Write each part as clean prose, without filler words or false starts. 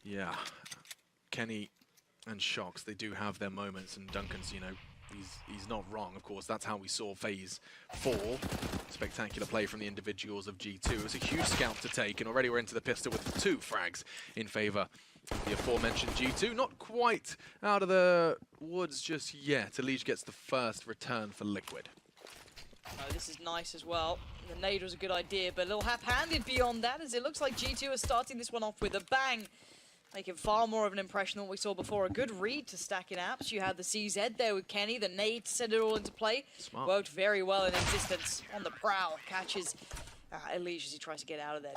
Yeah, Kenny and Shox, they do have their moments, and Duncan's, you know, he's not wrong. Of course, that's how we saw Phase 4. Spectacular play from the individuals of G2. It was a huge scalp to take, and already we're into the pistol with 2 frags in favor of the aforementioned G2. Not quite out of the woods just yet. Elige gets the first return for Liquid. Oh, this is nice as well. The nade was a good idea, but a little half-handed beyond that, as it looks like G2 are starting this one off with a bang. Making far more of an impression than what we saw before. A good read to stack in apps. You had the CZ there with Kenny, the nade to send it all into play. Smart. Worked very well in existence. On the prowl, catches Elige as he tries to get out of there.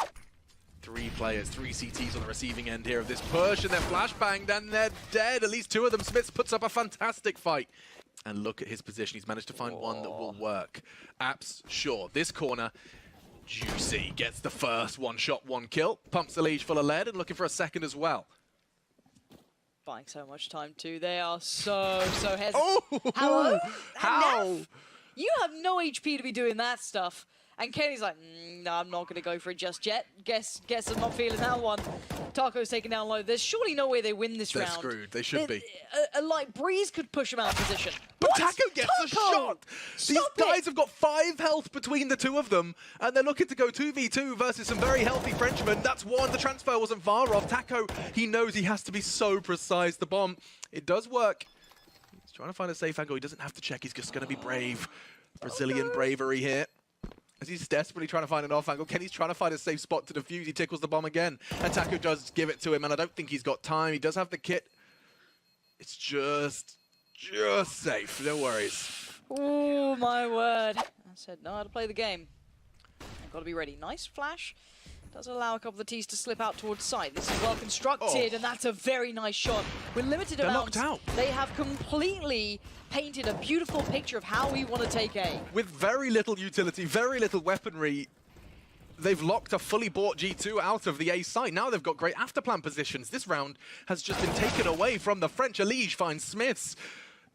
3 players, 3 CTs on the receiving end here of this push, and they're flashbanged, and they're dead. At least 2 of them. Smits puts up a fantastic fight. And look at his position. He's managed to find one that will work. Apps, sure. This corner, Juicy gets the first 1 shot, 1 kill. Pumps Elige full of lead and looking for a second as well. Buying so much time too. They are so hesitant. Oh! Hello? How? Nav, you have no HP to be doing that stuff. And Kenny's like, no, I'm not going to go for it just yet. Guess I'm not feeling that one. Taco's taken down low. There's surely no way they win this round. They're screwed. They should be. A light breeze could push them out of position. But What? Taco gets a shot! These Stop guys it. have got 5 health between the 2 of them, and they're looking to go 2v2 versus some very healthy Frenchmen. That's 1. The transfer wasn't far off. Taco, he knows he has to be so precise. The bomb, it does work. He's trying to find a safe angle. He doesn't have to check. He's just going to be brave. Brazilian bravery here. As he's desperately trying to find an off angle, Kenny's trying to find a safe spot to defuse. He tickles the bomb again, and Taco does give it to him, and I don't think he's got time. He does have the kit. It's just safe. No worries. Oh, my word. I said no how to play the game. I've got to be ready. Nice flash. Does allow a couple of the T's to slip out towards side. This is well constructed, and that's a very nice shot. With limited amounts, knocked out. They have completely painted a beautiful picture of how we want to take A. With very little utility, very little weaponry, they've locked a fully bought G2 out of the A site. Now they've got great afterplan positions. This round has just been taken away from the French. Elige finds Smiths.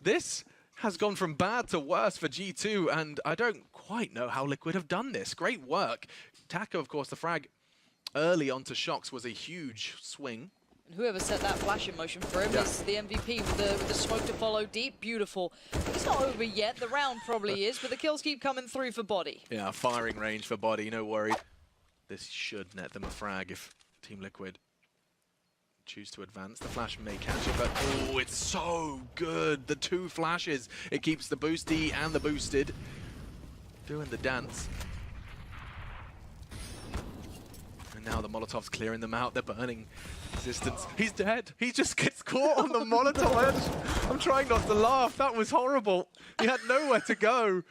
This has gone from bad to worse for G2, and I don't quite know how Liquid have done this. Great work. Taco, of course, the frag early onto Shox was a huge swing. And whoever set that flash in motion for him is the MVP with the smoke to follow deep. Beautiful. It's not over yet. The round probably is, but the kills keep coming through for Body. Yeah, firing range for Body, no worry. This should net them a frag if Team Liquid choose to advance. The flash may catch it, but oh, it's so good. The 2 flashes. It keeps the boosty and the boosted doing the dance. And now the Molotov's clearing them out. They're burning resistance. He's dead. He just gets caught on the Molotov edge. I'm trying not to laugh. That was horrible. He had nowhere to go.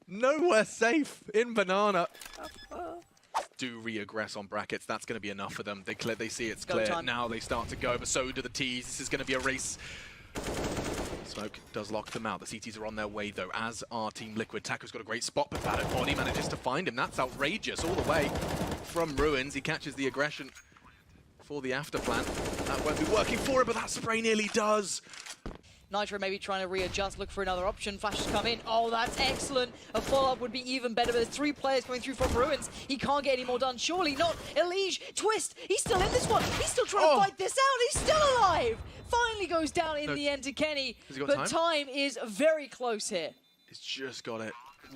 Nowhere safe in Banana. Do re-aggress on brackets. That's going to be enough for them. They see it's clear. Time. Now they start to go, but so do the T's. This is going to be a race. Smoke does lock them out. The CTs are on their way, though, as are Team Liquid. Taco's got a great spot, but Bad Body manages to find him. That's outrageous all the way from Ruins. He catches the aggression for the afterplan. That won't be working for him, but that spray nearly does. Nitro maybe trying to readjust, look for another option. Flashes come in. Oh, that's excellent. A follow-up would be even better, but there's 3 players coming through from Ruins. He can't get any more done. Surely not. Elige, Twist. He's still in this one. He's still trying to fight this out. He's still alive. Finally goes down in the end to Kenny. Has he got but time is very close here. He's just got it.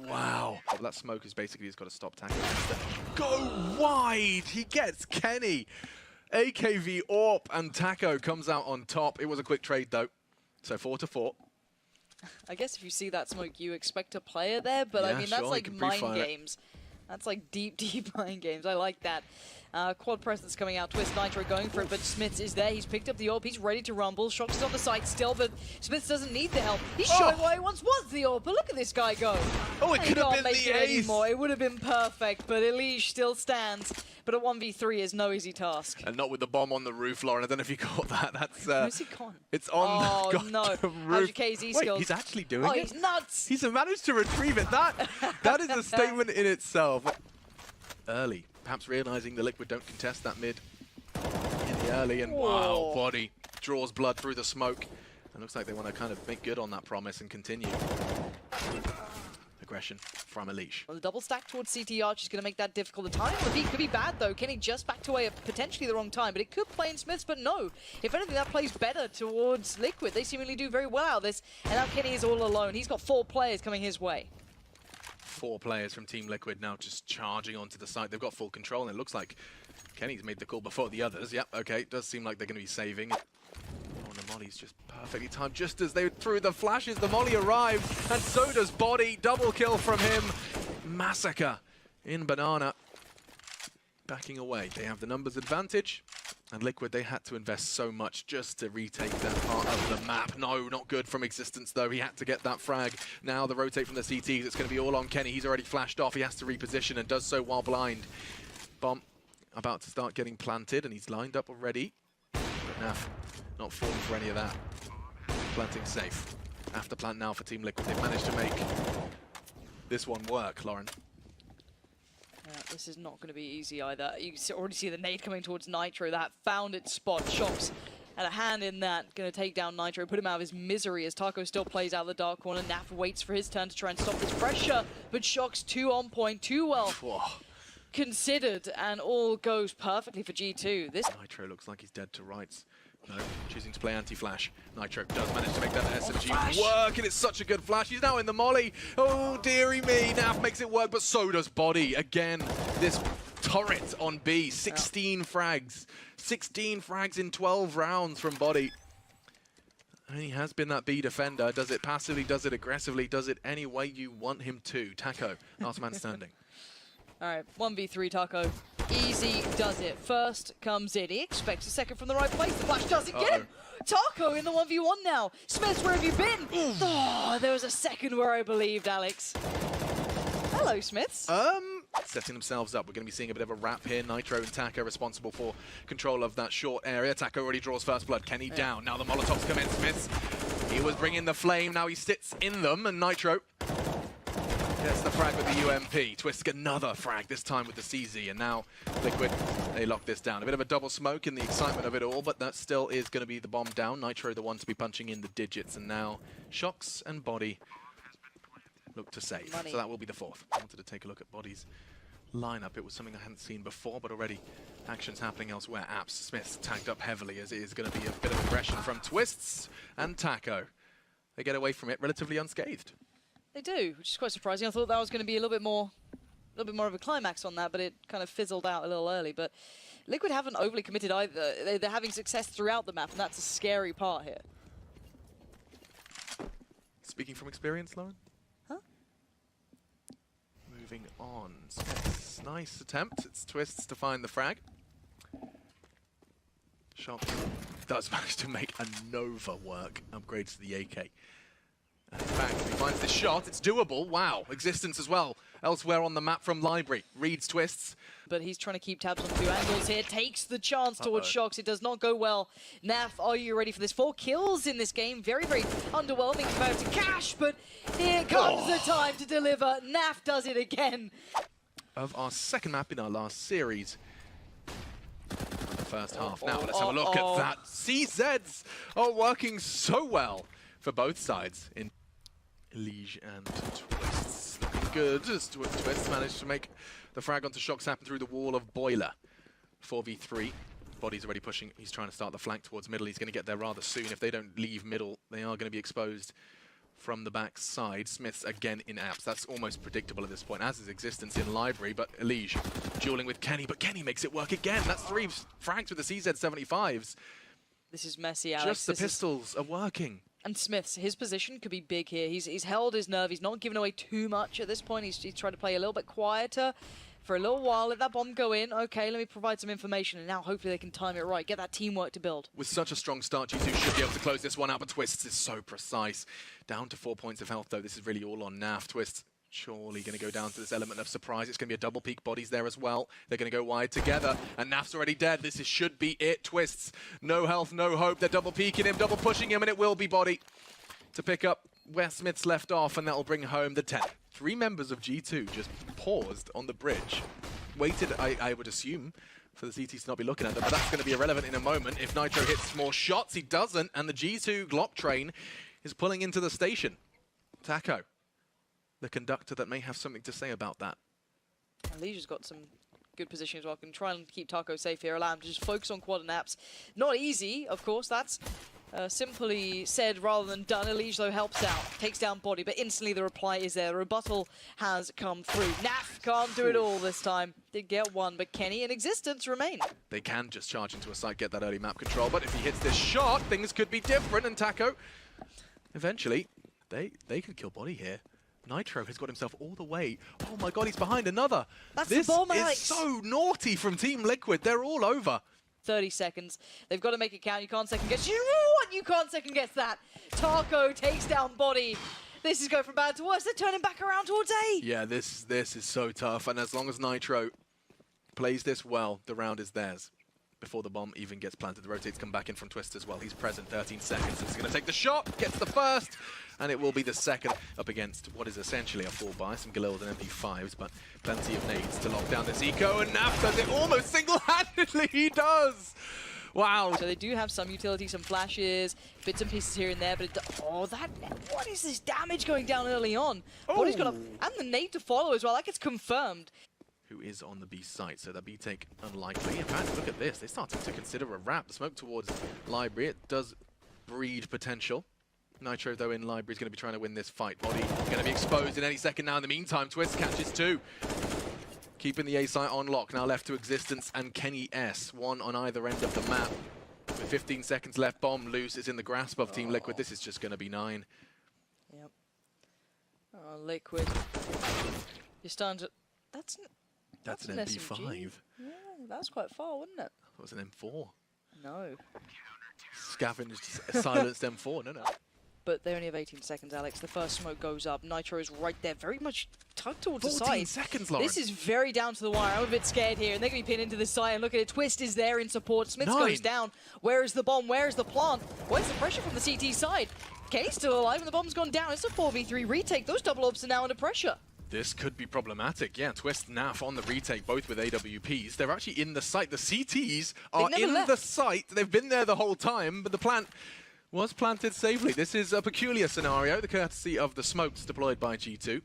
Wow. Oh, that smoke is basically he's got to stop Taco. Go wide. He gets Kenny. AKV AWP and Taco comes out on top. It was a quick trade, though. So 4-4. I guess if you see that smoke, you expect a player there, but Yeah, I mean, that's sure, like you can mind pre-fire it. games. That's like deep mind games. I like that. Quad press that's coming out. Twist, Nitro going for it, but Smiths is there. He's picked up the AWP. He's ready to rumble. Shox is on the site still, but Smiths doesn't need the help. He's showing why he once was the AWP, but look at this guy go. Oh, it And could he have can't been make the it ace. anymore. It would have been perfect, but Elige still stands. But a 1v3 is no easy task. And not with the bomb on the roof, Lauren. I don't know if you caught that. That's Where's he gone? It's on Oh, the no. goddamn How's roof. your KZ Wait, skills? he's actually doing Oh, it? he's nuts! He's managed to retrieve it. That is a statement in itself. Early, perhaps realizing the Liquid don't contest that mid in the early, and wow, Whoa. Body draws blood through the smoke. It looks like they want to kind of make good on that promise and continue. A aggression from Elige. Well, the double stack towards CT Arch is going to make that difficult. The time on the peak could be bad, though. Kenny just backed away at potentially the wrong time, but it could play in Smiths, but no. If anything, that plays better towards Liquid. They seemingly do very well out of this, and now Kenny is all alone. He's got 4 players coming his way. 4 players from Team Liquid now just charging onto the site. They've got full control, and it looks like Kenny's made the call before the others. Yep, okay, does seem like they're going to be saving. Oh, the molly's just perfectly timed. Just as they threw the flashes, the molly arrived, and so does Body. Double kill from him. Massacre in Banana. Backing away. They have the numbers advantage. And Liquid, they had to invest so much just to retake that part of the map. No, not good from Existence, though. He had to get that frag. Now the rotate from the CTs. It's going to be all on Kenny. He's already flashed off. He has to reposition and does so while blind. Bomb about to start getting planted, and he's lined up already. But Naf not falling for any of that. Planting safe. After plant now for Team Liquid. They've managed to make this one work, Lauren. This is not going to be easy either. You can already see the nade coming towards Nitro. That found its spot. Shox had a hand in that. Going to take down Nitro, put him out of his misery as Taco still plays out of the dark corner. Naf waits for his turn to try and stop this pressure, but Shox too on point, too well considered, and all goes perfectly for G2. This Nitro looks like he's dead to rights. No, choosing to play anti-flash. Nitro does manage to make that SMG work, and it's such a good flash. He's now in the molly. Oh, dearie me. Naf makes it work, but so does Body. Again, this turret on B. 16 frags. 16 frags in 12 rounds from Body. And he has been that B defender. Does it passively, does it aggressively, does it any way you want him to. Taco, last man standing. All right, 1v3 Taco. Easy does it. First comes in. He expects a second from the right place. The flash doesn't get him. Taco in the 1v1 now. Smiths, where have you been? Oh, there was a second where I believed, Alex. Hello, Smiths. Setting themselves up. We're going to be seeing a bit of a wrap here. Nitro and Taco responsible for control of that short area. Taco already draws first blood. Kenny down. Now the Molotovs come in. Smiths, he was bringing the flame. Now he sits in them, and Nitro gets the frag with the UMP. Twistzz another frag, this time with the CZ, and now Liquid, they lock this down. A bit of a double smoke in the excitement of it all, but that still is going to be the bomb down. Nitro the one to be punching in the digits, and now Shox and Body look to save. So that will be the 4th. I wanted to take a look at Body's lineup. It was something I hadn't seen before, but already actions happening elsewhere. Apps, Smiths tagged up heavily, as it is going to be a bit of aggression from Twistzz and Taco. They get away from it relatively unscathed. They do, which is quite surprising. I thought that was going to be a little bit more of a climax on that, but it kind of fizzled out a little early. But Liquid haven't overly committed either. They're having success throughout the map, and that's a scary part here. Speaking from experience, Lauren? Huh? Moving on. Smiths, nice attempt. It's Twistzz to find the frag. Shox does manage to make a Nova work. Upgrades to the AK. And in fact, he finds this shot. It's doable. Wow. Existence as well. Elsewhere on the map from Library. Reads Twistzz. But he's trying to keep tabs on 2 angles here. Takes the chance towards Shox. It does not go well. Naf, are you ready for this? 4 kills in this game. Very, very underwhelming compared to Cash. But here comes the time to deliver. Naf does it again. Of our second map in our last series. The first half. Now let's have a look at that. CZs are working so well for both sides in Elige and Twistzz. Looking good as Twistzz managed to make the frag onto Shox happen through the wall of Boiler. 4v3. Body's already pushing. He's trying to start the flank towards middle. He's going to get there rather soon. If they don't leave middle, they are going to be exposed from the back side. Smiths again in apps. That's almost predictable at this point, as is Existence in Library. But Elige dueling with Kenny. But Kenny makes it work again. That's 3 frags with the CZ75s. This is messy, Alex. Just the pistols are working. And Smiths, his position could be big here. He's held his nerve. He's not given away too much at this point. He's tried to play a little bit quieter for a little while. Let that bomb go in. Okay, let me provide some information. And now hopefully they can time it right. Get that teamwork to build. With such a strong start, G2 should be able to close this one out. But Twistzz is so precise. Down to 4 points of health, though. This is really all on Naf. Twistzz surely going to go down to this element of surprise. It's going to be a double peak. Bodies there as well. They're going to go wide together. And Naf's already dead. This should be it. Twistzz, no health, no hope. They're double peeking him, double pushing him, and it will be Body to pick up where Smiths left off, and that will bring home the 10th. 3 members of G2 just paused on the bridge. Waited, I would assume, for the CTs to not be looking at them, but that's going to be irrelevant in a moment. If Nitro hits more shots, he doesn't, and the G2 Glock train is pulling into the station. Taco the conductor that may have something to say about that. Alicia's got some good position as well. Can try and keep Taco safe here. Allow him to just focus on quad and naps. Not easy, of course. That's simply said rather than done. Elige, though, helps out. Takes down Body, but instantly the reply is there. The rebuttal has come through. Naf can't do it all this time. Did get one, but Kenny and Existence remain. They can just charge into a site, get that early map control, but if he hits this shot, things could be different, and Taco, eventually, they could kill Body here. Nitro has got himself all the way. Oh my god, he's behind another. That's this the bomb, is Alex. so naughty from Team Liquid. They're all over. 30 seconds. They've got to make it count. You can't second guess. You know what? You can't second guess that. Taco takes down Body. This is going from bad to worse. They're turning back around towards A. Yeah, this is so tough, and as long as Nitro plays this well, the round is theirs. Before the bomb even gets planted, the rotates come back in from Twist as well. He's present, 13 seconds. He's going to take the shot, gets the first, and it will be the second up against what is essentially a 4-buy, some Galils and MP5s, but plenty of nades to lock down this eco, and Naf does it almost single-handedly. He does. Wow. So they do have some utility, some flashes, bits and pieces here and there, but what is this damage going down early on? Body's got and the nade to follow as well. That gets confirmed. Who is on the B site, so the B take unlikely. In fact, look at this. They're starting to consider a wrap. The smoke towards Library, it does breed potential. Nitro, though, in Library is going to be trying to win this fight. Body going to be exposed in any second now. In the meantime, Twist catches two. Keeping the A site on lock. Now left to Existence and Kenny S. One on either end of the map. With 15 seconds left, bomb loose is in the grasp of Team Liquid. This is just going to be 9. Yep. Oh, Liquid. You're starting to... That's an MP5. SMG. Yeah, that was quite far, wasn't it? That was an M4. No. Scavenged, silenced M4. No. But they only have 18 seconds, Alex. The first smoke goes up. Nitro is right there, very much tugged towards the 14 side. seconds, Lauren. This is very down to the wire. I'm a bit scared here, and they're going to be pinned into the side. And look at it. Twist is there in support. Smith 9. goes down. Where is the bomb? Where is the plant? Where's the pressure from the CT side? Kenny's still alive, and the bomb's gone down. It's a 4v3 retake. Those double ops are now under pressure. This could be problematic. Yeah, Twist, Naf on the retake, both with AWPs. They're actually in the site. The CTs are in the site. They've been there the whole time, but the plant was planted safely. This is a peculiar scenario, the courtesy of the smokes deployed by G2.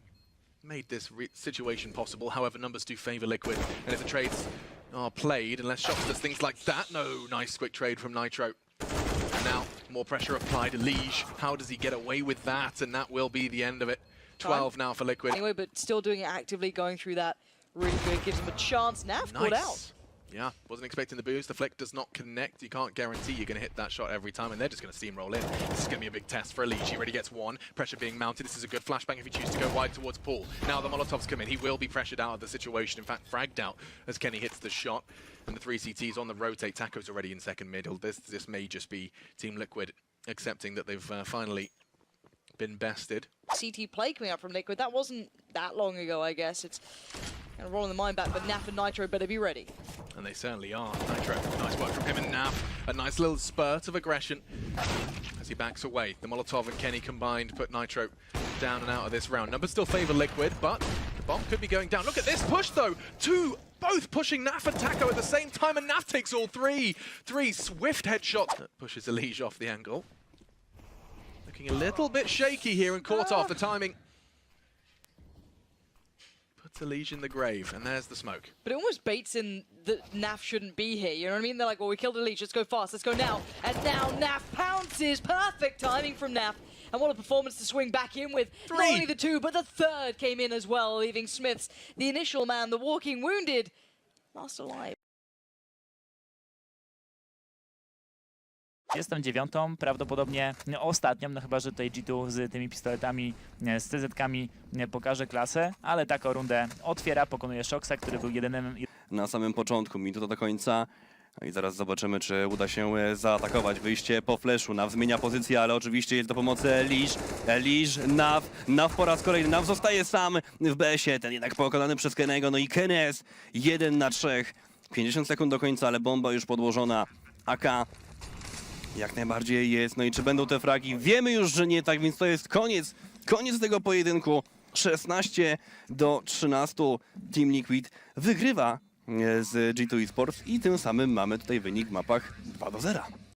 Made this situation possible. However, numbers do favor Liquid, and if the trades are played, unless Shops does things like that, no, nice quick trade from Nitro. And now, more pressure applied. Elige, how does he get away with that? And that will be the end of it. 12 now for Liquid. Anyway, but still doing it actively, going through that really good, gives him a chance. Naf caught out. Yeah, wasn't expecting the boost. The flick does not connect. You can't guarantee you're going to hit that shot every time, and they're just going to steamroll in. This is going to be a big test for Elige. He already gets one. Pressure being mounted. This is a good flashbang if you choose to go wide towards Paul. Now the Molotovs come in. He will be pressured out of the situation. In fact, fragged out as Kenny hits the shot. And the 3 CTs on the rotate. Taco's already in second middle. This may just be Team Liquid accepting that they've finally been bested. CT play coming up from Liquid. That wasn't that long ago, I guess. It's kind of rolling the mind back, but Naf and Nitro better be ready. And they certainly are. Nitro, nice work from him and Naf. A nice little spurt of aggression as he backs away. The Molotov and Kenny combined put Nitro down and out of this round. Numbers still favor Liquid, but the bomb could be going down. Look at this push, though. Both pushing Naf and Taco at the same time, and Naf takes all three. 3 swift headshots. That pushes Elige off the angle. Looking a little bit shaky here and caught off the timing. Puts Elige in the grave, and there's the smoke. But it almost baits in that Naf shouldn't be here, you know what I mean? They're like, well, we killed Elige, let's go fast, let's go now. And now Naf pounces, perfect timing from Naf. And what a performance to swing back in with. 3. Not only the 2, but the 3rd came in as well, leaving Smiths, the initial man, the walking wounded, last alive. Jestem 9, prawdopodobnie ostatnią, no chyba, że tutaj G2 z tymi pistoletami, z CZ-kami pokaże klasę, ale taką rundę otwiera, pokonuje Shoxa, który był jedynym... Na samym początku, minuta do końca. No i zaraz zobaczymy, czy uda się zaatakować. Wyjście po flashu. Nav zmienia pozycję, ale oczywiście jest do pomocy Elige. Elige, Nav po raz kolejny. Nav zostaje sam w BS-ie. Ten jednak pokonany przez Kennego. No i Kenes 1 na 3. 50 sekund do końca, ale bomba już podłożona. AK jak najbardziej jest. No i czy będą te fragi? Wiemy już, że nie tak, więc to jest koniec tego pojedynku. 16-13 Team Liquid wygrywa z G2 Esports i tym samym mamy tutaj wynik w mapach 2-0.